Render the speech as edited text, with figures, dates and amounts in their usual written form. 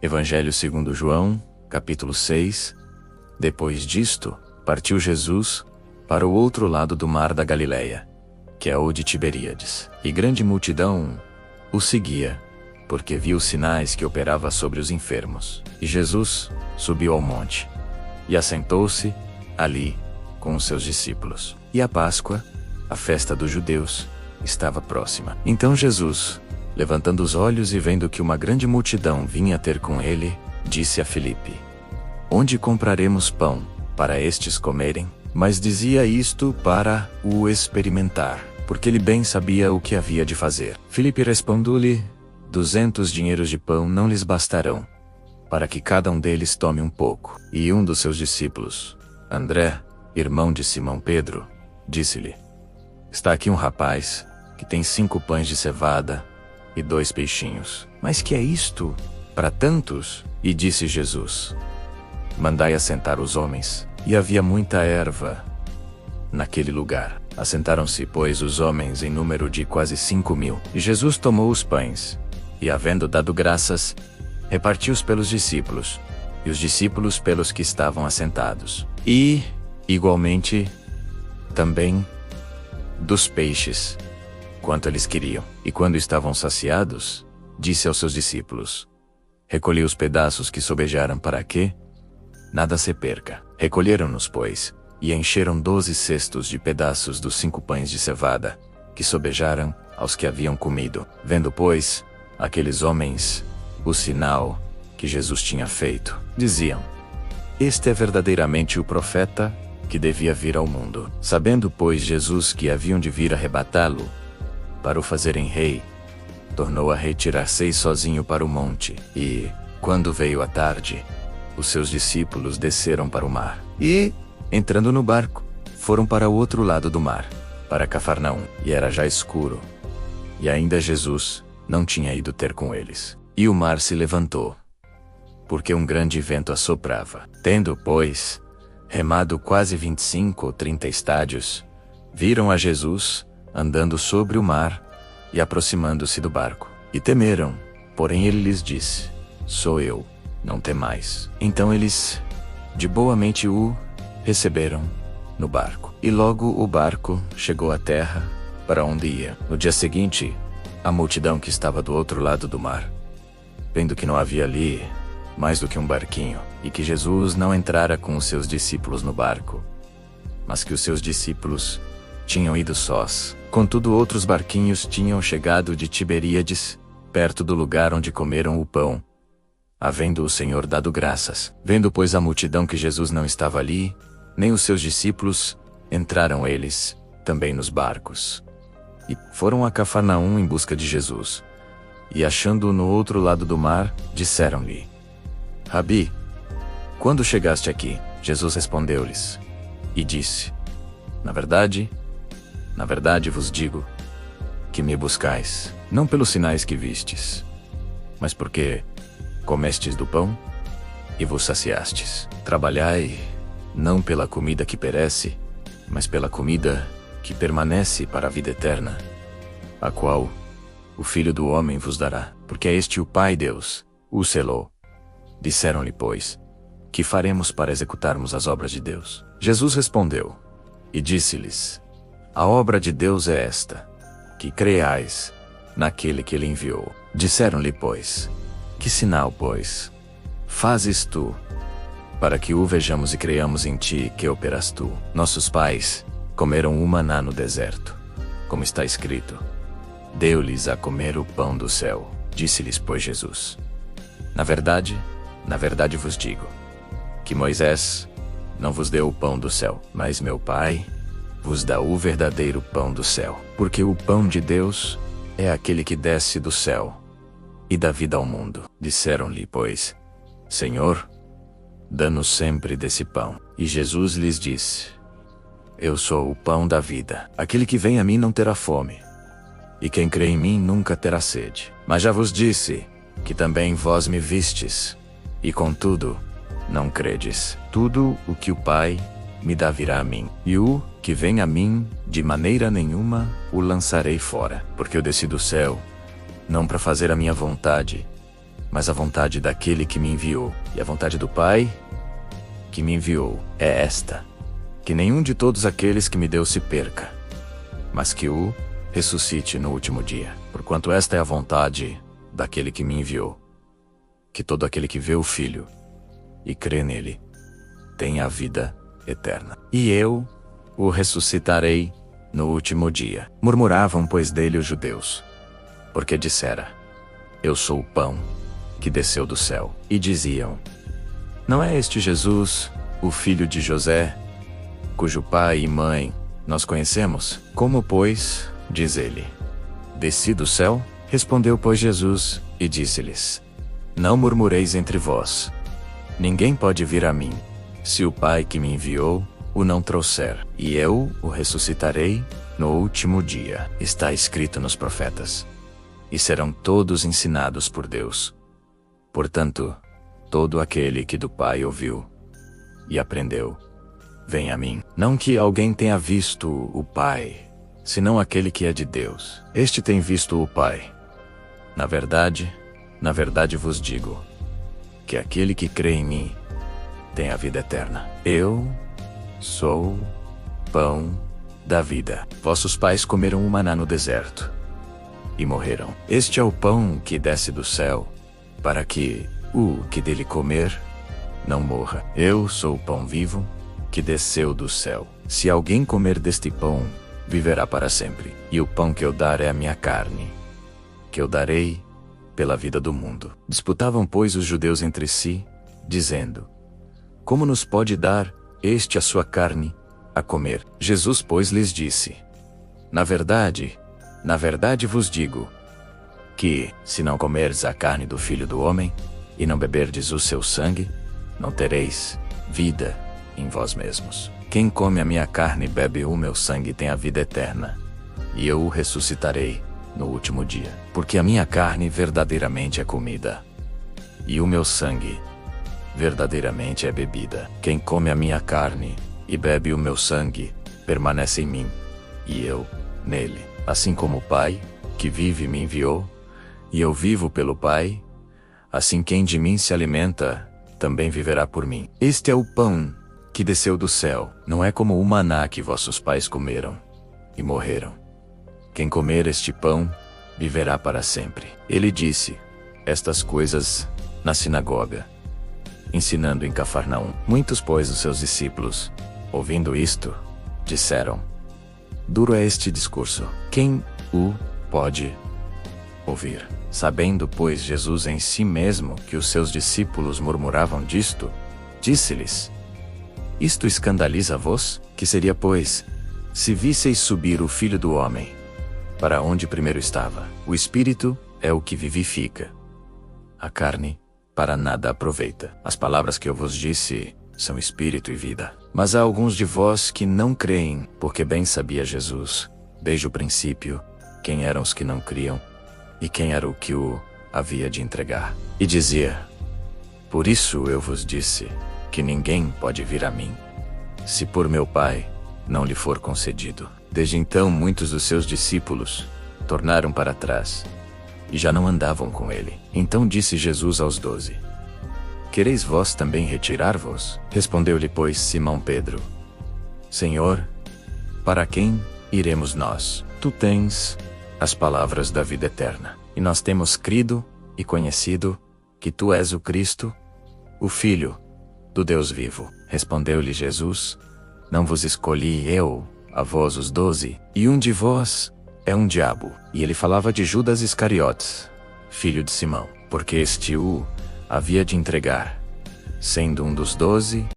Evangelho segundo João, capítulo 6. Depois disto, partiu Jesus para o outro lado do mar da Galileia, que é o de Tiberíades. E grande multidão o seguia, porque viu os sinais que operava sobre os enfermos. E Jesus subiu ao monte, e assentou-se ali com os seus discípulos. E a Páscoa, a festa dos judeus, estava próxima. Então Jesus, levantando os olhos e vendo que uma grande multidão vinha ter com ele, disse a Filipe: Onde compraremos pão para estes comerem? Mas dizia isto para o experimentar, porque ele bem sabia o que havia de fazer. Filipe respondeu-lhe: 200 dinheiros de pão não lhes bastarão, para que cada um deles tome um pouco. E um dos seus discípulos, André, irmão de Simão Pedro, disse-lhe: Está aqui um rapaz que tem 5 pães de cevada e 2 peixinhos. Mas que é isto para tantos? E disse Jesus: Mandai assentar os homens. E havia muita erva naquele lugar. Assentaram-se, pois, os homens em número de quase 5.000. E Jesus tomou os pães, e havendo dado graças, repartiu-os pelos discípulos, e os discípulos pelos que estavam assentados. E, igualmente, também dos peixes, quanto eles queriam. E quando estavam saciados, disse aos seus discípulos: Recolhi os pedaços que sobejaram para que nada se perca. Recolheram-nos, pois, e encheram 12 cestos de pedaços dos 5 pães de cevada, que sobejaram aos que haviam comido. Vendo, pois, aqueles homens o sinal que Jesus tinha feito, diziam: Este é verdadeiramente o profeta que devia vir ao mundo. Sabendo, pois, Jesus que haviam de vir arrebatá-lo para o fazerem rei, tornou a retirar-se sozinho para o monte. E, quando veio a tarde, os seus discípulos desceram para o mar. E, entrando no barco, foram para o outro lado do mar, para Cafarnaum. E era já escuro, e ainda Jesus não tinha ido ter com eles. E o mar se levantou, porque um grande vento assoprava. Tendo, pois, remado quase 25 ou 30 estádios, viram a Jesus andando sobre o mar e aproximando-se do barco. E temeram, porém ele lhes disse: Sou eu, não temais. Então eles, de boa mente, o receberam no barco. E logo o barco chegou à terra, para onde ia. No dia seguinte, a multidão que estava do outro lado do mar, vendo que não havia ali mais do que um barquinho, e que Jesus não entrara com os seus discípulos no barco, mas que os seus discípulos tinham ido sós. Contudo, outros barquinhos tinham chegado de Tiberíades, perto do lugar onde comeram o pão, havendo o Senhor dado graças. Vendo, pois, a multidão que Jesus não estava ali, nem os seus discípulos, entraram eles também nos barcos. E foram a Cafarnaum em busca de Jesus. E achando-o no outro lado do mar, disseram-lhe: Rabi, quando chegaste aqui? Jesus respondeu-lhes e disse: Na verdade vos digo que me buscais, não pelos sinais que vistes, mas porque comestes do pão e vos saciastes. Trabalhai, não pela comida que perece, mas pela comida que permanece para a vida eterna, a qual o Filho do Homem vos dará, porque é este o Pai Deus o selou. Disseram-lhe, pois: Que faremos para executarmos as obras de Deus? Jesus respondeu e disse-lhes: A obra de Deus é esta, que creais naquele que ele enviou. Disseram-lhe, pois: Que sinal, pois, fazes tu, para que o vejamos e creiamos em ti que operas tu? Nossos pais comeram o maná no deserto, como está escrito: Deu-lhes a comer o pão do céu. Disse-lhes, pois, Jesus: Na verdade vos digo, que Moisés não vos deu o pão do céu, mas meu Pai vos dá o verdadeiro pão do céu. Porque o pão de Deus é aquele que desce do céu e dá vida ao mundo. Disseram-lhe, pois: Senhor, dá-nos sempre desse pão. E Jesus lhes disse: Eu sou o pão da vida. Aquele que vem a mim não terá fome, e quem crê em mim nunca terá sede. Mas já vos disse que também vós me vistes, e contudo não credes. Tudo o que o Pai me dá virá a mim, e o que vem a mim, de maneira nenhuma o lançarei fora. Porque eu desci do céu, não para fazer a minha vontade, mas a vontade daquele que me enviou. E a vontade do Pai que me enviou é esta: que nenhum de todos aqueles que me deu se perca, mas que o ressuscite no último dia. Porquanto esta é a vontade daquele que me enviou, que todo aquele que vê o Filho e crê nele tenha a vida eterna. E eu o ressuscitarei no último dia. Murmuravam, pois, dele os judeus, porque dissera: eu sou o pão que desceu do céu. E diziam: não é este Jesus, o filho de José, cujo pai e mãe nós conhecemos? Como, pois, diz ele, desci do céu? Respondeu, pois, Jesus, e disse-lhes: não murmureis entre vós. Ninguém pode vir a mim, se o Pai que me enviou o não trouxer, e eu o ressuscitarei no último dia. Está escrito nos profetas, e serão todos ensinados por Deus. Portanto, todo aquele que do Pai ouviu e aprendeu, vem a mim. Não que alguém tenha visto o Pai, senão aquele que é de Deus. Este tem visto o Pai. Na verdade vos digo, que aquele que crê em mim tem a vida eterna. Eu sou pão da vida. Vossos pais comeram o maná no deserto e morreram. Este é o pão que desce do céu, para que o que dele comer não morra. Eu sou o pão vivo que desceu do céu. Se alguém comer deste pão, viverá para sempre. E o pão que eu dar é a minha carne, que eu darei pela vida do mundo. Disputavam, pois, os judeus entre si, dizendo: como nos pode dar este a sua carne a comer? Jesus, pois, lhes disse: na verdade vos digo, que, se não comerdes a carne do Filho do Homem, e não beberdes o seu sangue, não tereis vida em vós mesmos. Quem come a minha carne e bebe o meu sangue tem a vida eterna, e eu o ressuscitarei no último dia. Porque a minha carne verdadeiramente é comida, e o meu sangue verdadeiramente é bebida. Quem come a minha carne e bebe o meu sangue, permanece em mim, e eu nele. Assim como o Pai, que vive, me enviou, e eu vivo pelo Pai, assim quem de mim se alimenta, também viverá por mim. Este é o pão que desceu do céu. Não é como o maná que vossos pais comeram e morreram. Quem comer este pão, viverá para sempre. Ele disse estas coisas na sinagoga, ensinando em Cafarnaum. Muitos, pois, dos seus discípulos, ouvindo isto, disseram: duro é este discurso, quem o pode ouvir? Sabendo, pois, Jesus em si mesmo que os seus discípulos murmuravam disto, disse-lhes: isto escandaliza-vos? Que seria, pois, se visseis subir o Filho do Homem para onde primeiro estava? O Espírito é o que vivifica, a carne para nada aproveita. As palavras que eu vos disse são espírito e vida. Mas há alguns de vós que não creem, porque bem sabia Jesus, desde o princípio, quem eram os que não criam, e quem era o que o havia de entregar. E dizia: por isso eu vos disse, que ninguém pode vir a mim, se por meu Pai não lhe for concedido. Desde então muitos dos seus discípulos tornaram para trás, e já não andavam com ele. Então disse Jesus aos 12: quereis vós também retirar-vos? Respondeu-lhe, pois, Simão Pedro: Senhor, para quem iremos nós? Tu tens as palavras da vida eterna. E nós temos crido e conhecido que tu és o Cristo, o Filho do Deus vivo. Respondeu-lhe Jesus: não vos escolhi eu, a vós os 12, e um de vós é um diabo. E ele falava de Judas Iscariotes, filho de Simão, porque este o havia de entregar, sendo um dos 12.